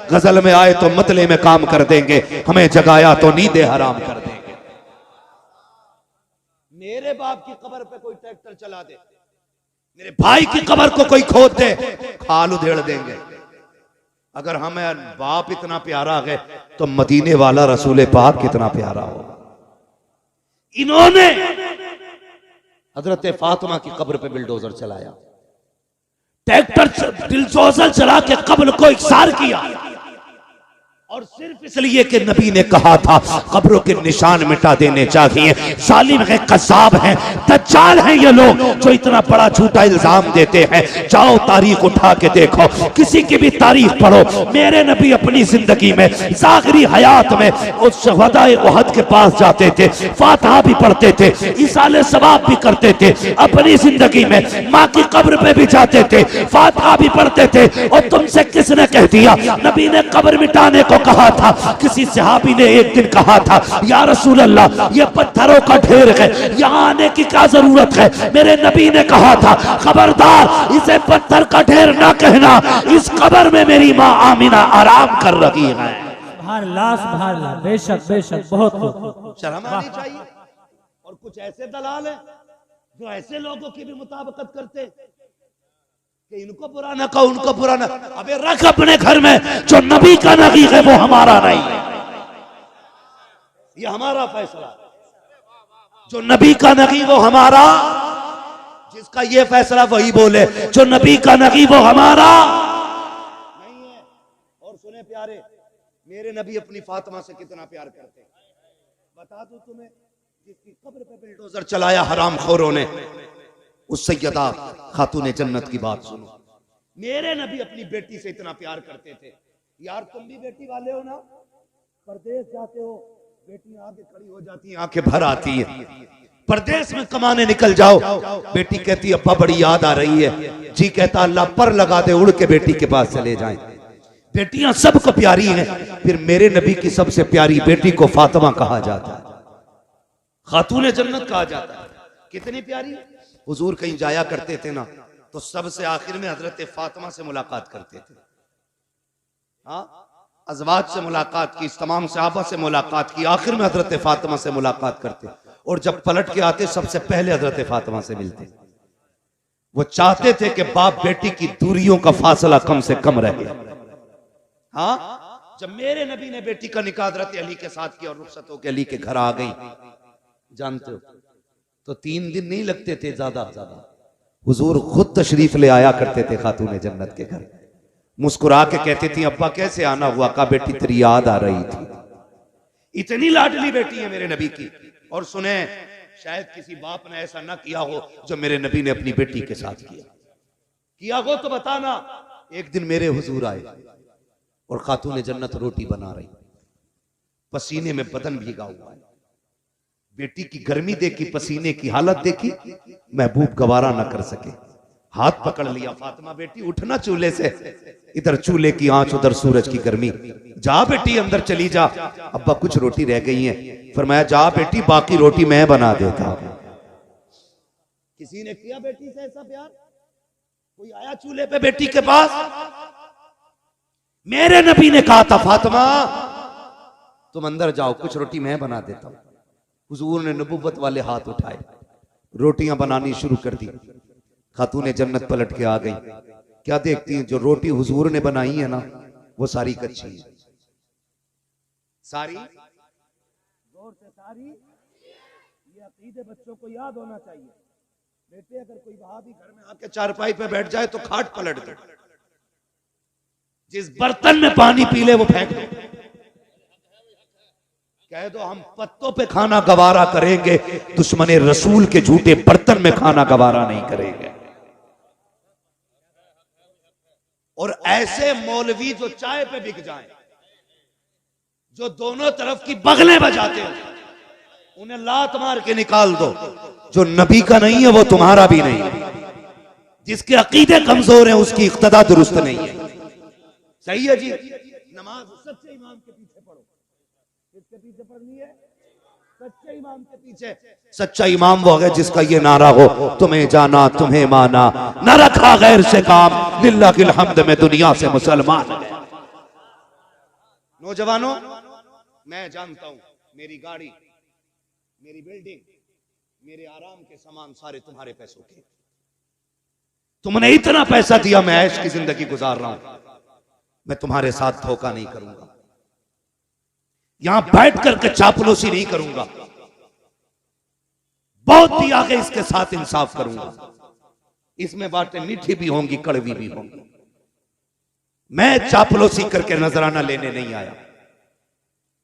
गजल में आए तो मतले में काम कर देंगे, हमें जगाया तो नींदे हराम कर देंगे। मेरे बाप की कब्र पे कोई ट्रैक्टर चला दे, मेरे भाई की कब्र को कोई खोद दे, खाल उधेड़ देंगे। अगर हमें बाप इतना प्यारा है तो मदीने वाला रसूल पाक कितना प्यारा हो। इन्होंने हजरत फातिमा की कब्र पे बिल्डोजर चलाया, ट्रैक्टर बिल्डोजर चला के कब्र को इकसार किया, और सिर्फ इसलिए कि नबी ने कहा था कब्रों के निशान मिटा देने चाहिए। जालिम है, कसाब है, दज्जाल है ये लोग जो इतना बड़ा झूठा इल्जाम देते हैं। जाओ तारीख उठा के देखो, किसी की भी तारीख पढ़ो। मेरे नबी अपनी जिंदगी में ज़ाहिरी हयात में उस शहदाए उहद के पास जाते थे, फातिहा भी पढ़ते थे, इसाले सवाब भी करते थे। अपनी जिंदगी में माँ की कब्र पे भी जाते थे, फातिहा भी पढ़ते थे। और तुमसे किसने कह दिया? नबी ने कब्र मिटाने को कहा था। किसी सहाबी ने एक दिन कहा था, या रसूल अल्लाह ये पत्थरों का ढेर है, यहाँ आने की क्या जरूरत है? मेरे नबी ने कहा था, खबरदार इसे पत्थर का ढेर ना कहना, इस कब्र में मेरी माँ आमिना आराम कर रही है। बेशक बेशक, बहुत शर्म आनी चाहिए। और कुछ ऐसे दलाल है जो ऐसे लोगों की भी मुताबिकत करते कि इनको बुरा ना कहो, उनको बुरा ना। अबे रख अपने घर में, जो नबी का नबी है वो हमारा नहीं है, ये हमारा फैसला। जो नबी का नबी वो हमारा, जिसका ये फैसला वही बोले, जो नबी का नबी वो हमारा नहीं है। और सुने प्यारे, मेरे नबी अपनी फातिमा से कितना प्यार करते हैं, बता दूं तुम्हें। जिसकी कब्र पे बिल्डोजर चलाया हराम खोरों ने, उस सैयदा खातून जन्नत की बात सुनो। मेरे नबी अपनी बेटी से इतना प्यार करते थे। यार तुम भी बेटी वाले हो ना, परदेश जाते हो, बेटी आगे खड़ी हो जाती है, आंखें भर आती है। परदेश में कमाने निकल जाओ, बेटी कहती है अब्बा बड़ी याद आ रही है, जी कहता अल्लाह पर लगा दे, उड़ के बेटी के पास चले जाएं। बेटियां सबको प्यारी हैं, फिर मेरे नबी की सबसे प्यारी बेटी को फातिमा कहा जाता है, खातून जन्नत कहा जाता है। कितनी प्यारी। हुजूर कहीं जाया करते थे ना, तो सबसे आखिर में हजरत फातिमा से मुलाकात करते थे। हाँ, अज़वाज से मुलाकात की, तमाम सहाबा से मुलाकात की, आखिर में हजरत फातिमा से मुलाकात करते। और जब पलट के आते सबसे पहले हजरत फातिमा से मिलते। वो चाहते थे कि बाप बेटी की दूरियों का फासला कम से कम रहे। हाँ, जब मेरे नबी ने बेटी का निकाह हजरत अली के साथ किया और रुखसत होकर अली के घर आ गई, जानते हो तो 3 दिन नहीं लगते थे, ज्यादा हुजूर खुद तशरीफ ले आया करते थे खातून जन्नत के घर। मुस्कुरा के कहती थी अब्बा कैसे आना हुआ? का बेटी तेरी याद आ रही थी। इतनी लाडली बेटी है मेरे नबी की। और सुने, शायद किसी बाप ने ऐसा ना किया हो जो मेरे नबी ने अपनी बेटी के साथ किया हो तो बताना। एक दिन मेरे हुजूर आए और खातून जन्नत रोटी बना रही, पसीने में बदन भीगा हुआ है। बेटी की गर्मी देखी, पसीने की हालत देखी, महबूब गवारा ना कर सके, हाथ पकड़ लिया, फातिमा बेटी उठना चूल्हे से, इधर चूल्हे की आंच उधर सूरज की गर्मी, जा बेटी अंदर चली जा, अब्बा कुछ रोटी रह गई है। फरमाया जा बेटी बाकी रोटी मैं बना देता हूं। किसी ने किया बेटी से ऐसा प्यार? कोई आया चूल्हे पे बेटी के पास? मेरे नबी ने कहा था फातिमा तुम अंदर जाओ, कुछ रोटी मैं बना देता हूं। हुजूर ने नबुव्वत वाले हाथ उठाए, रोटियां बनानी शुरू कर दी। खातून जन्नत पलट के आ गई। क्या देखती हैं, जो रोटी हुजूर ने बनाई है ना वो सारी कच्ची है। सारी जोर से सारी। ये अकीदे बच्चों को याद होना चाहिए। बेटे अगर कोई वहाबी घर में आके चारपाई पे बैठ जाए तो खाट पलट दो, जिस बर्तन में पानी पी ले वो फेंक दो, कह दो हम पत्तों पे खाना गवारा करेंगे, दुश्मने रसूल के झूठे बर्तन में खाना गवारा नहीं करेंगे। और ऐसे मौलवी जो चाय पे बिक जाएं, जो दोनों तरफ की बगलें बजाते हैं, उन्हें लात मार के निकाल दो। जो नबी का नहीं है वो तुम्हारा भी नहीं है। जिसके अकीदे कमजोर हैं उसकी इक्तदा दुरुस्त नहीं है। सही है जी। नमाज सच्चे इमाम के पीछे पढ़ो। किसके पीछे पढ़नी है? सच्चे इमाम के पीछे। सच्चा इमाम वो है जिसका ये नारा हो, तुम्हें जाना तुम्हें माना, न रखा गैर से काम, लिल्लाहिल हम्द में दुनिया से मुसलमान। नौजवानों, मैं जानता हूं मेरी गाड़ी, मेरी बिल्डिंग, मेरे आराम के सामान सारे तुम्हारे पैसों के। तुमने इतना पैसा दिया, मैं ऐश की जिंदगी गुजार रहा हूं। मैं तुम्हारे साथ धोखा नहीं करूंगा, यहां बैठ करके चापलूसी नहीं करूंगा, बहुत दिया आगे इसके साथ इंसाफ करूंगा। इसमें बातें मीठी भी होंगी, कड़वी भी होंगी। मैं चापलूसी करके नजराना लेने नहीं आया।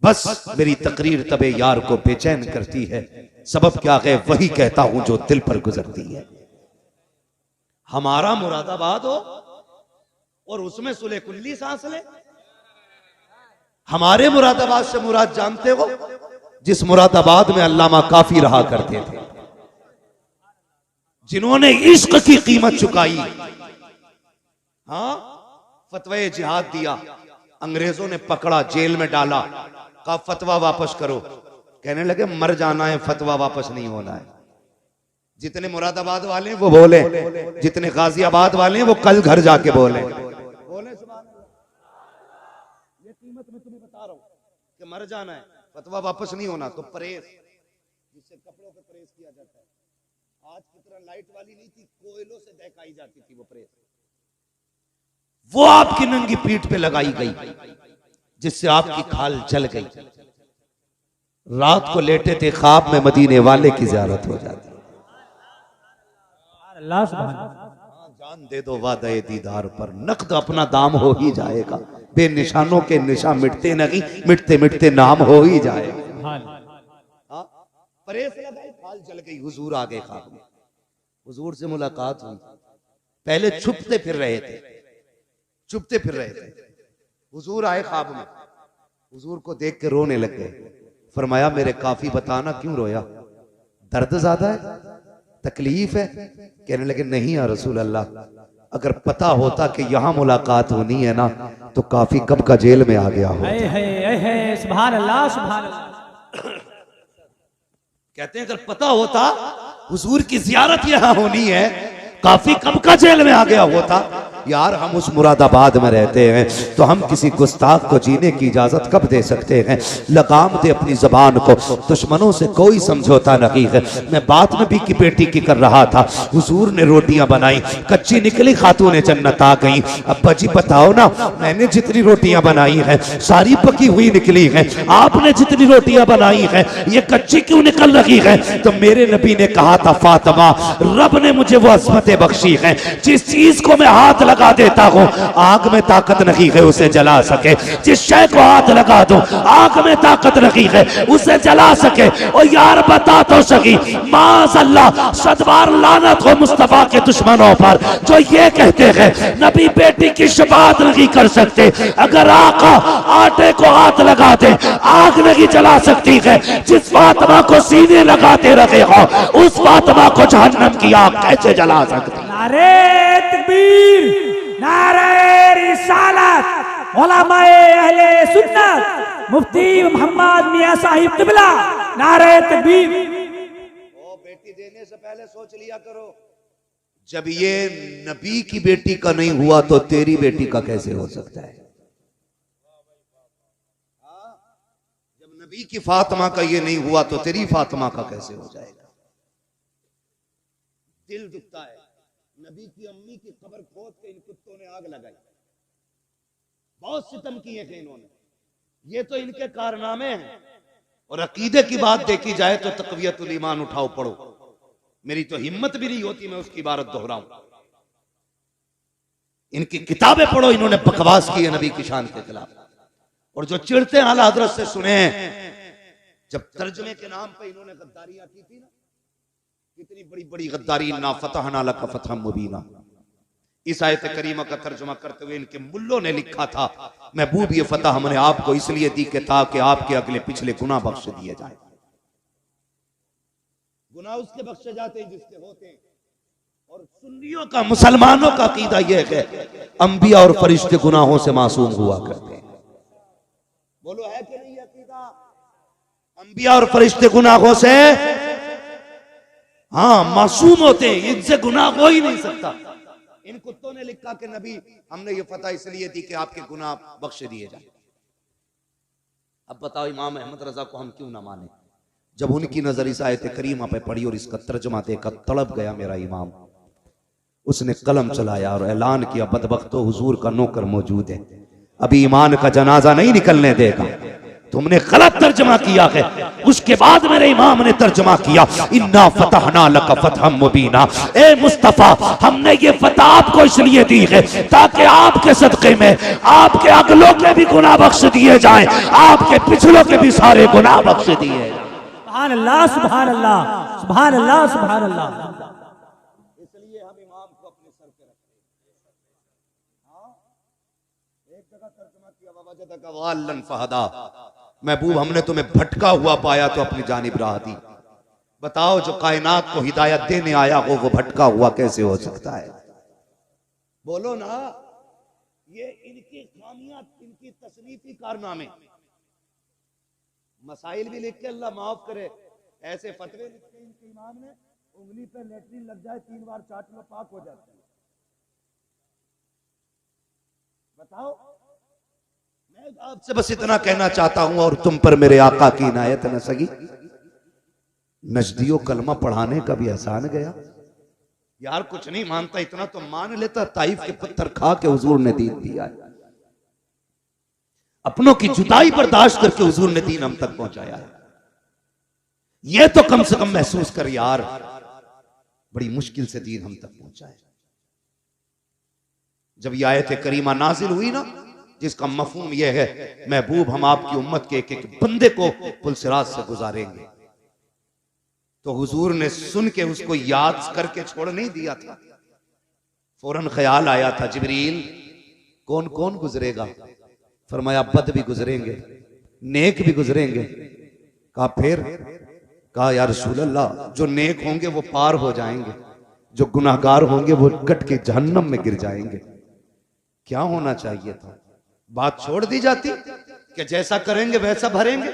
बस मेरी तकरीर तबे यार को बेचैन करती है, सबब क्या है वही कहता हूं जो दिल पर गुजरती है। हमारा मुरादाबाद हो और उसमें सुले कुल्ली सांस ले। हमारे मुरादाबाद से मुराद जानते हो, जिस मुरादाबाद में अल्लामा काफी रहा करते थे, जिन्होंने इश्क की कीमत चुकाई। हाँ, फतवे जिहाद दिया, अंग्रेजों ने पकड़ा, जेल में डाला, कहा फतवा वापस करो। कहने लगे मर जाना है, फतवा वापस नहीं होना है। जितने मुरादाबाद वाले हैं वो बोले, जितने गाजियाबाद वाले हैं वो कल घर जाके बोले। ये कीमत मैं तुम्हें बता रहा हूं कि मर जाना है, फतवा वापस नहीं होना। तो प्रेस, जिससे कपड़ों पे प्रेस किया जाता है, आज की तरह लाइट वाली नहीं थी, कोयलों से दहकाई जाती थी वो प्रेस। वो आपकी नंगी पीठ पे लगाई गई, जिससे आपकी खाल जल गई। रात को लेटे थे, ख्वाब में मदीने वाले की ज़ियारत हो जाती। अल्लाह सुभान अल्लाह। जान दे दो वादे दीदार पर, नकद अपना दाम हो ही जाएगा। बेनिशानों के निशा मिटते नहीं, मिटते मिटते नाम हो ही जाएगा। परेश लगाई, खाल जल गई, हुजूर आ गए ख्वाब में। हुजूर से मुलाकात हुई। पहले छुपते फिर रहे थे, छुपते फिर रहे थे। हुजूर आए ख्वाब में, हुजूर को देख के रोने लग गए। फरमाया मेरे काफी बताना क्यों रोया, दर्द ज्यादा है, तकलीफ है? कहने लगे नहीं या रसूल अल्लाह, अगर पता होता कि यहाँ मुलाकात होनी है ना, तो काफी कब का जेल में आ गया हो। सुभान अल्लाह सुभान अल्लाह। कहते हैं अगर पता होता हुजूर की जियारत यहाँ होनी है, काफी कब का जेल में आ गया होता। यार हम उस मुरादाबाद में रहते हैं, तो हम किसी गुस्ताख को जीने की इजाजत कब दे सकते हैं। लगाम दे अपनी जबान को, दुश्मनों से कोई समझौता नहीं है। मैं बात में भी की बेटी की कर रहा था, हुजूर ने रोटियां बनाई, कच्ची निकली, खातून जन्नत आ गई। अब्बा जी बताओ ना, मैंने जितनी रोटियां बनाई हैं सारी पकी हुई निकली हैं, आपने जितनी रोटियां बनाई हैं ये कच्ची क्यों निकल रही है? तो मेरे नबी ने कहा था फातिमा, रब ने मुझे वो अस्मतें बख्शी हैं, जिस चीज को मैं हाथ लगा देता हूं आग में ताकत नहीं है उसे जला सके। जिस शय को हाथ लगा दो आग में ताकत नहीं है उसे जला सके। और यार बता तो सकी, माज़अल्लाह सदबार लानत हो मुस्तफा के दुश्मनों पर जो ये कहते हैं नबी बेटी की शफाअत नहीं कर सकते। अगर आका आटे को हाथ लगा दे आग नहीं जला सकती है। जिस फातिमा को सीने लगाते रहे हो उस फातिमा को जहन्नम की आग कैसे जला सकती? नारे तकबीर, नारे रिसालत, उलमाए अहले सुन्नत, मुफ्ती मोहम्मद मियां साहिब किबला, नारे तकबीर। ओ बेटी देने से पहले सोच लिया करो, जब ये नबी की बेटी का नहीं हुआ तो तेरी बेटी का कैसे हो सकता है? जब नबी की फातिमा का ये नहीं हुआ तो तेरी फातिमा का कैसे हो जाएगा? दिल दुखता है। नबी की अम्मी की कब्र खोद के इन कुत्तों ने आग लगाई, बहुत सितम किए थे इन्होंने। ये तो इनके कारनामे हैं। और अकीदे की बात देखी जाए तो तक़वियतुल ईमान उठाओ पढ़ो, मेरी तो हिम्मत भी नहीं होती मैं उसकी इबारत दोहराऊं। इनकी किताबें पढ़ो, इन्होंने बकवास की है नबी की शान के खिलाफ। और जो चिढ़ते हैं आला हजरत से सुने, जब तर्जमे के नाम पे इन्होंने गद्दारियां की थी ना, कितनी बड़ी बड़ी गद्दारी, ना फतहना लका फतहम मुबीना। इस आयत करीमा का तर्जुमा करते हुए इनके मुल्लों ने लिखा था, महबूब ये फतह हमने आपको इसलिए दी कि ताकि आपके अगले पिछले गुनाह बख्श दिए जाए। गुनाह उसके बख्शे जाते हैं जिसके होते हैं। और सुन्नियों का, मुसलमानों का अकीदा यह है अंबिया और फरिश्ते गुनाहों से मासूम हुआ करते हैं। बोलो है कि नहीं अकीदा? अंबिया और फरिश्ते गुनाहों से हाँ मासूम होते हैं, इनसे गुनाह हो ही नहीं सकता। इन कुत्तों ने लिखा कि नबी हमने ये फतह इसलिए दी कि आपके गुनाह बख्शे दिए जाए। अब बताओ इमाम अहमद रजा को हम क्यों ना माने? जब उनकी नजर इस आयत करीमा पे पड़ी और इसका तर्जुमा देखकर तड़प गया मेरा इमाम। उसने कलम चलाया और ऐलान किया, बदबख्तो हुजूर का नौकर मौजूद है, अभी ईमान का जनाजा नहीं निकलने देगा। तुमने गलत तर्जमा किया है। उसके बाद मेरे इमाम ने तर्जमा किया, इन्ना फतहना लका फतहम मुबीना। ए मुस्तफा, हमने ये फतह आपको इसलिए दी है ताकि आपके सदक़े में आपके अगलों के भी गुनाह बख्श दिए जाएं, आपके पिछलों के भी सारे गुनाह बख्श दिए जाएं। सुभान अल्लाह, सुभान अल्लाह, सुभान अल्लाह, सुभान अल्लाह। इसलिए हम इमाम को अपने सर पे रखते हैं। एक जगह तर्जुमा किया, ववजदका वाल्लन फहदा। महबूब, हमने तुम्हें भटका हुआ पाया तो अपनी जानिब राह दी। बताओ, जो कायनात को हिदायत देने आया हो वो भटका हुआ कैसे हो सकता है? बोलो ना। ये इनकी खामियां, इनकी तसनीफी कारनामे। मसाइल भी लिख के अल्लाह माफ करे, ऐसे फतवे लिखते इनके इमाम ने, उंगली पे लेटरिन लग जाए 3 बार चाट लो पाक हो जाता है। बताओ। मैं आपसे बस इतना कहना चाहता हूं और तुम पर मेरे आका की इनायत न सगी, नजदियो कलमा पढ़ाने का भी एहसान गया। यार कुछ नहीं मानता, इतना तो मान लेता, ताइफ के पत्थर खा के हुजूर ने दीन दिया है। अपनों की जुदाई बर्दाश्त करके हुजूर ने दीन हम तक पहुंचाया है। यह तो कम से कम महसूस कर यार, बड़ी मुश्किल से दीन हम तक पहुंचा है। जब यह आयत करीमा नाजिल हुई ना, जिसका मफहूम यह है, महबूब हम आपकी उम्मत के एक एक बंदे को पुलसिरात से गुजारेंगे, तो हुजूर ने सुन के उसको याद करके छोड़ नहीं दिया था। फौरन ख्याल आया था, जिब्रील कौन कौन गुजरेगा? फरमाया बद भी गुजरेंगे, नेक भी गुजरेंगे। कहा फिर? कहा या रसूल अल्लाह, जो नेक होंगे वो पार हो जाएंगे, जो गुनाहगार होंगे वो कट के जहन्नम में गिर जाएंगे। क्या होना चाहिए था? बात छोड़ दी जाती कि जैसा करेंगे वैसा भरेंगे,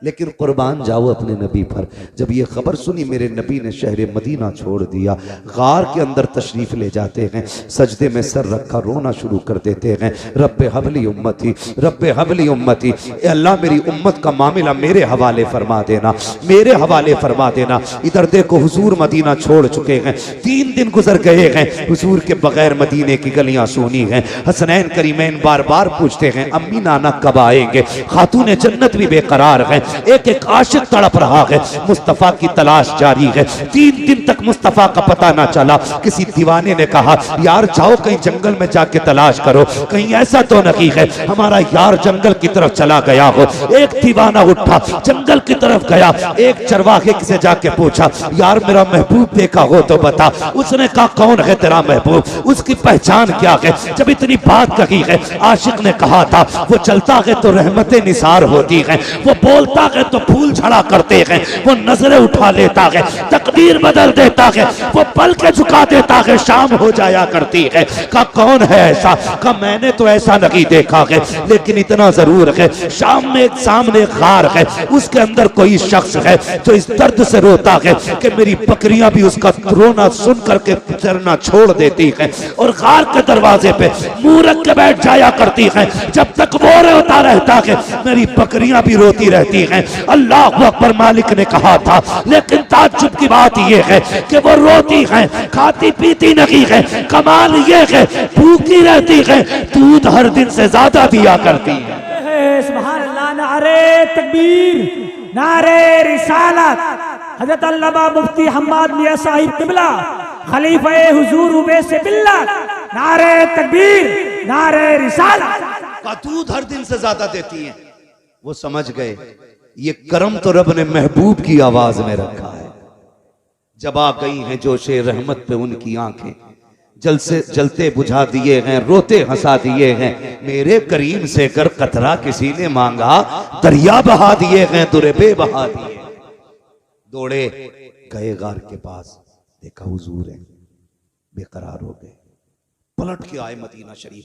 लेकिन कुर्बान जाओ अपने नबी पर। जब ये खबर सुनी, मेरे नबी ने शहर मदीना छोड़ दिया, गार के अंदर तशरीफ ले जाते हैं, सजदे में सर रखा रोना शुरू कर देते हैं। रब्बे हबली उम्मती, रब्बे हबली उम्मती, अल्लाह मेरी उम्मत का मामला मेरे हवाले फरमा देना, मेरे हवाले फरमा देना। इधर देखो हुजूर मदीना छोड़ चुके हैं, 3 दिन गुजर गए हैं, हुजूर के बगैर मदीने की गलियां सूनी हैं। हसनैन करीमैन बार बार पूछते हैं, अम्मी नाना कब आएंगे? खातून जन्नत भी बेकरार है, एक एक आशिक तड़प रहा है, मुस्तफा की तलाश जारी है। 3 दिन तक मुस्तफा का पता ना चला। किसी दीवाने ने कहा, यार जाओ कहीं जंगल में जाके तलाश करो, कहीं ऐसा तो नहीं है हमारा यार जंगल की तरफ चला गया हो। एक दीवाना उठा, जंगल की तरफ गया, एक चरवाहे से जाके पूछा, यार मेरा महबूब देखा हो तो बता। उसने कहा, कौन है तेरा महबूब, उसकी पहचान क्या है? जब इतनी बात कही है, आशिक ने कहा था, वो चलता है तो रहमतें निसार होती हैं, वो बोलता है तो फूल झड़ा करते हैं, वो नजरें उठा लेता है, तकदीर बदल देता है, वो पल के झुका देता है, शाम हो जाया करती है। कहा कौन है ऐसा? कहा मैंने तो ऐसा नहीं देखा है, लेकिन इतना जरूर है, शाम में एक सामने गार है, उसके अंदर कोई शख्स है जो इस दर्द से रोता है कि मेरी बकरियां भी उसका रोना सुन करके चरना छोड़ देती हैं, और गार के दरवाजे पे मुंह रख के बैठ जाया करती हैं। जब तक वो रोता रहता है, मेरी बकरियां भी रोती रहती हैं। अल्लाह अकबर, मालिक ने कहा था, लेकिन ताज्जुब की बात यह है कि वो रोती हैं, खाती पीती नहीं है। कमाल ये है, भूखी रहती है, दूध हर दिन से ज्यादा दिया करती है। सुभान अल्लाह, नारे तकबीर, नारे रिसालत। हजरत अल्लामा मुफ्ती हम्माद मियां साहिब किबला, खलीफा हुजूर उवैस बिल्ला, नारे तकबीर, नारे रिसालत। का दूध हर दिन से ज्यादा देती हैं। वो समझ गए ये करम तो रब ने महबूब की आवाज में रखा है। जब आ गई हैं जोशे रहमत पे उनकी आंखें, जल से जलते बुझा दिए हैं, रोते हंसा दिए हैं। मेरे करीम से कर कतरा किसी ने मांगा, दरिया बहा दिए हैं, दुरबे बहा दिए। दौड़े गए गार के पास, देखा हुजूर है, बेकरार हो गए। पलट के आए मदीना शरीफ,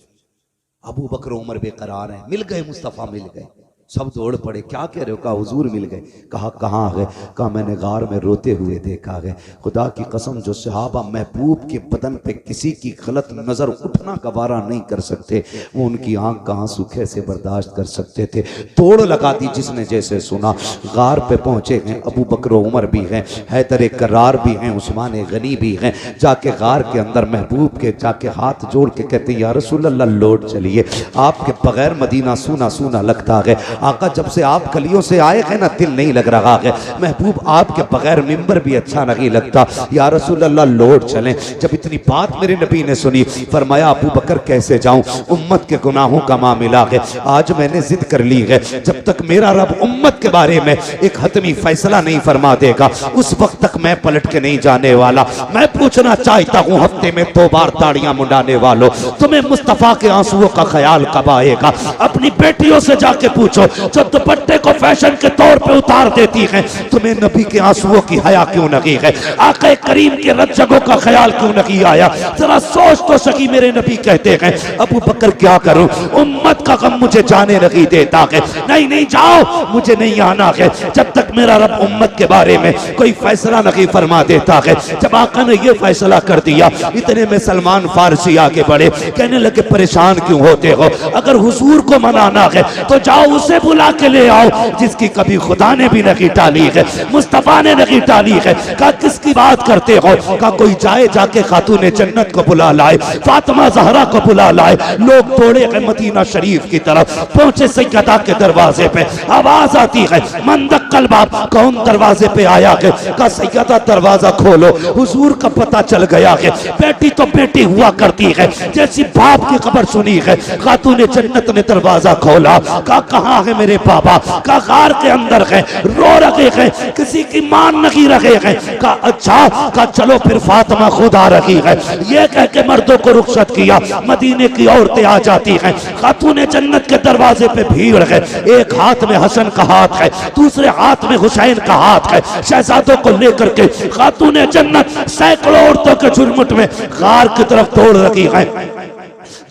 अबू बकर उमर बेकरार हैं, मिल गए, मुस्तफा मिल गए। सब दौड़ पड़े, क्या कह रहे हो? कहा हुजूर मिल गए। कहा कहाँ गए? कहा मैंने गार में रोते हुए देखा है। खुदा की कसम, जो सहाबा महबूब के बदन पे किसी की गलत नजर उठना गवारा नहीं कर सकते, वो उनकी आंख का आंसू कैसे बर्दाश्त कर सकते थे? तोड़ लगा दी जिसने जैसे सुना। गार पे पहुंचे हैं, अबू बकर उमर भी हैं, हैदर करार भी हैं, उस्मान गनी भी हैं। जाके गार के अंदर महबूब के जाके हाथ जोड़ के कहते या रसूल अल्लाह लौट चलिए, आपके बगैर मदीना सूना सूना लगता है। आका जब से आप गलियों से आए हैं ना, दिल नहीं लग रहा है। महबूब आपके बगैर मिंबर भी अच्छा नहीं लगता, या रसूल अल्लाह लौट चलें। जब इतनी बात मेरे नबी ने सुनी, फरमाया अबू बकर कैसे जाऊं, उम्मत के गुनाहों का मामला है। आज मैंने जिद कर ली है, जब तक मेरा रब उम्मत के बारे में एक हतमी फैसला नहीं फरमा देगा, उस वक्त तक मैं पलट के नहीं जाने वाला। मैं पूछना चाहता हूं, हफ्ते में 2 बार दाढ़ियां मुंडाने वालों, तुम्हें मुस्तफा के आंसुओं का ख्याल कब आएगा? अपनी बेटियों से जाके पूछो, जो दुपट्टे को फैशन के तौर पे उतार देती हैं, तुम्हें नबी के आंसुओं की हया क्यों नहीं है? आका करीम के रज्जगों का ख्याल क्यों नहीं आया? जरा सोच तो सकी। मेरे नबी कहते हैं अबू बकर क्या करूं, उम्मत का गम मुझे जाने नहीं देता है। नहीं नहीं जाओ, मुझे नहीं आना है जब तक मेरा रब उम्मत के बारे में कोई फैसला नहीं फरमा देता है। जब आका ने यह फैसला कर दिया, इतने में सलमान फारसी आगे बढ़े, कहने लगे परेशान क्यों होते हो? अगर हुजूर को मनाना है तो जाओ उसे बुला के ले आओ जिसकी कभी खुदा ने भी नहीं टाली है, मुस्तफा ने नहीं टाली है। कहा किसकी बात करते हो? कहा कोई जाए जाके खातून जन्नत को बुला लाए, फातिमा ज़हरा को बुला लाए। लोग दौड़े गए मदीना शरीफ की तरफ, पहुंचे सैयदा के दरवाजे पे। आवाज आती है मंदक्कल बाब, कौन दरवाजे पे आया है? कहा सैयदा दरवाजा खोलो, हुजूर का पता चल गया है। बेटी तो बेटी हुआ करती है, जैसी बाप की खबर सुनी है, खातून जन्नत ने दरवाजा खोला। कहा कहाँ है मेरे बाबा? कहा गार के अंदर है, रो रहे हैं, किसी की मान नहीं रहे हैं। कहा अच्छा, कहा चलो फिर फातिमा खुद आ रही है। ये कह के मर्दों को रुखसत किया, मदीने की औरतें आ जाती हैं। खातून जन्नत के दरवाजे पे भीड़ है, एक हाथ में हसन का हाथ है, दूसरे हाथ में हुसैन का हाथ है। शहजादों को लेकर के खातून जन्नत सैकड़ों औरतों के झुरमुट में गार की तरफ दौड़ रही है।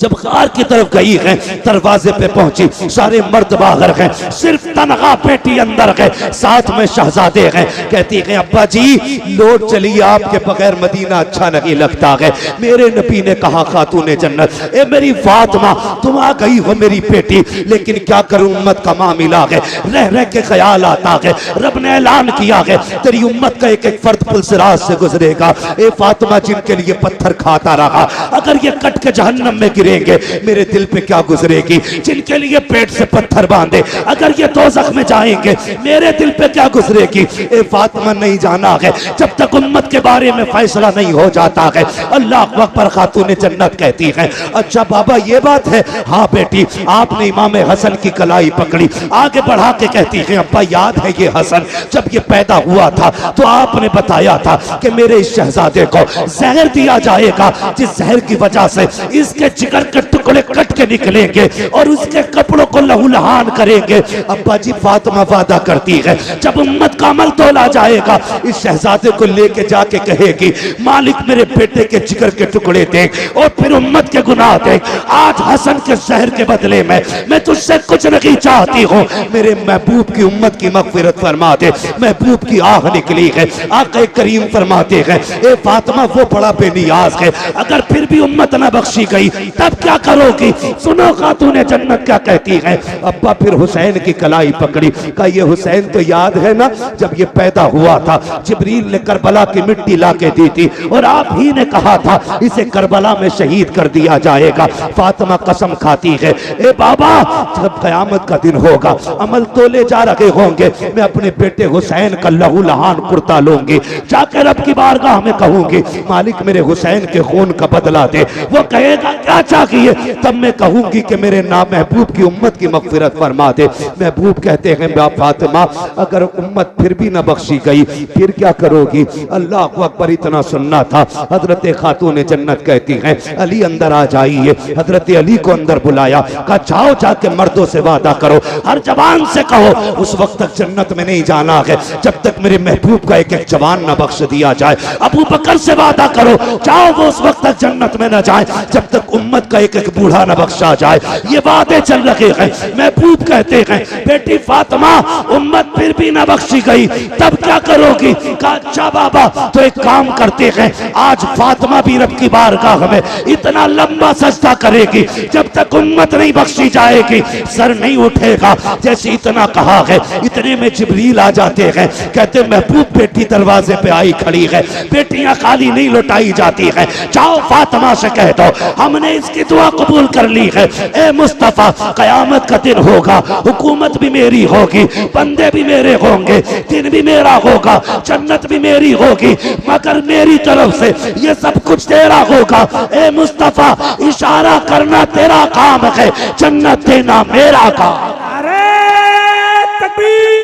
जब गार की तरफ गई है, दरवाजे पे पहुंची, सारे मर्द बाहर हैं, सिर्फ तनहा बेटी अंदर है, साथ में शहजादे हैं। कहती है अब्बा जी लौट चलिए, आपके बगैर मदीना अच्छा नहीं लगता है। मेरे नबी ने कहा खातून जन्नत, ए मेरी फातिमा तुम आ गई हो मेरी बेटी, लेकिन क्या करूं उम्मत का मामला है, रह रह के ख्याल आता है। रब ने ऐलान किया है तेरी उम्मत का एक एक फर्द पुलसिरात से गुजरेगा। ए फातिमा जिनके लिए पत्थर खाता रहा, अगर ये कट के जहन्नम में मेरे दिल पे क्या गुजरेगी? जिनके लिए पेट से पत्थर बांधे, अगर ये दोज़ख में जाएंगे, मेरे दिल पे क्या गुजरेगी? ए फातिमा नहीं जाना है जब तक उम्मत के बारे में फैसला नहीं हो जाता है। अल्लाह अकबर। खातून जन्नत कहती है अच्छा बाबा ये बात है? हाँ बेटी, आपने इमाम हसन की कलाई पकड़ी। आगे बढ़ा के कहती है अब्बा याद है ये हसन जब ये पैदा हुआ था तो आपने बताया था कि मेरे इस शहजादे को जहर दिया जाएगा, जिस जहर की वजह से इसके जिगर के टुकड़े कट के निकलेंगे और उसके कपड़ों को लहूलुहान करेंगे। अब्बा जी फातिमा वादा करती है जब उम्मत का अमल तोला जाएगा, इस शहजादे को लेके जाके कहेगी मालिक मेरे बेटे के जिगर के टुकड़े देख और फिर उम्मत के गुनाह देख। आज हसन के शहर के बदले में मैं तुझसे कुछ नहीं चाहती हूँ, मेरे महबूब की उम्मत की मगफिरत फरमा दे। महबूब की आह निकली है, आक़ा करीम फरमाते हैं ए फातिमा वो बड़ा बेनियाज है, अगर फिर भी उम्मत न बख्शी गई तब क्या करोगी? सुनो खातून जन्नत क्या कहती है। अब्बा फिर हुसैन की कलाई पकड़ी, कहा ये हुसैन तो याद है ना जब ये पैदा हुआ था, जिब्रील ने करबला की मिट्टी ला के दी थी और आप ही ने कहा था इसे करबला में शहीद कर दिया जाएगा। फातिमा कसम खाती है ए बाबा जब कयामत का दिन होगा, अमल तोले जा रहे होंगे, मैं अपने बेटे हुसैन का लहू लहान कुर्ता लूंगी, जाकर रब की बारगाह में कहूंगी मालिक मेरे हुसैन के खून का बदला दे। वो कहेगा क्या चाहिए? तब मैं कहूंगी कि मेरे नाम महबूब की उम्मत की मगफिरत फरमा दे। महबूब कहते हैं फातिमा अगर उम्मत फिर भी न बख्शी गई फिर क्या करोगी? अल्लाह अकबर। इतना सुनना था। हजरत खातून जन्नत कहती हैं अली अंदर आ जाइए। हजरत अली को अंदर बुलाया, कहा जाओ जाके मर्दों से वादा करो, हर जवान से कहो उस वक्त तक जन्नत में नहीं जाना है जब तक मेरे महबूब का एक एक जवान न बख्श दिया जाए। अबू बकर से वादा करो जाओ वो उस वक्त तक जन्नत में न जाए जब तक उम्मत का एक एक बूढ़ा न बख्शा जाए। ये वादे चल रहे हैं। महबूब कहते हैं बेटी फातिमा उम्मत फिर भी ना बख्शी गई, तब क्या करोगी? कहा अच्छा बाबा तो एक काम करते हैं, आज फातिमा भी रब की बारगाह में इतना लंबा सजदा करेगी जब तक उम्मत नहीं बख्शी जाएगी, सर नहीं उठेगा। जैसे इतना कहा है, इतने में जिब्रील आ जाते हैं, कहते महबूब बेटी दरवाजे पे आई खड़ी है, बेटियां खाली नहीं लौटाई जाती है, जाओ फातिमा से कह दो हमने इसकी दुआ कबूल कर ली है। ए मुस्तफा कयामत का दिन होगा, हुकूमत भी मेरी होगी, बंदे भी मेरे होंगे, दिन भी मेरा होगा, जन्नत भी मेरी होगी, मगर मेरी तरफ से ये सब कुछ तेरा होगा। ए मुस्तफा इशारा करना तेरा काम है, जन्नत देना मेरा काम।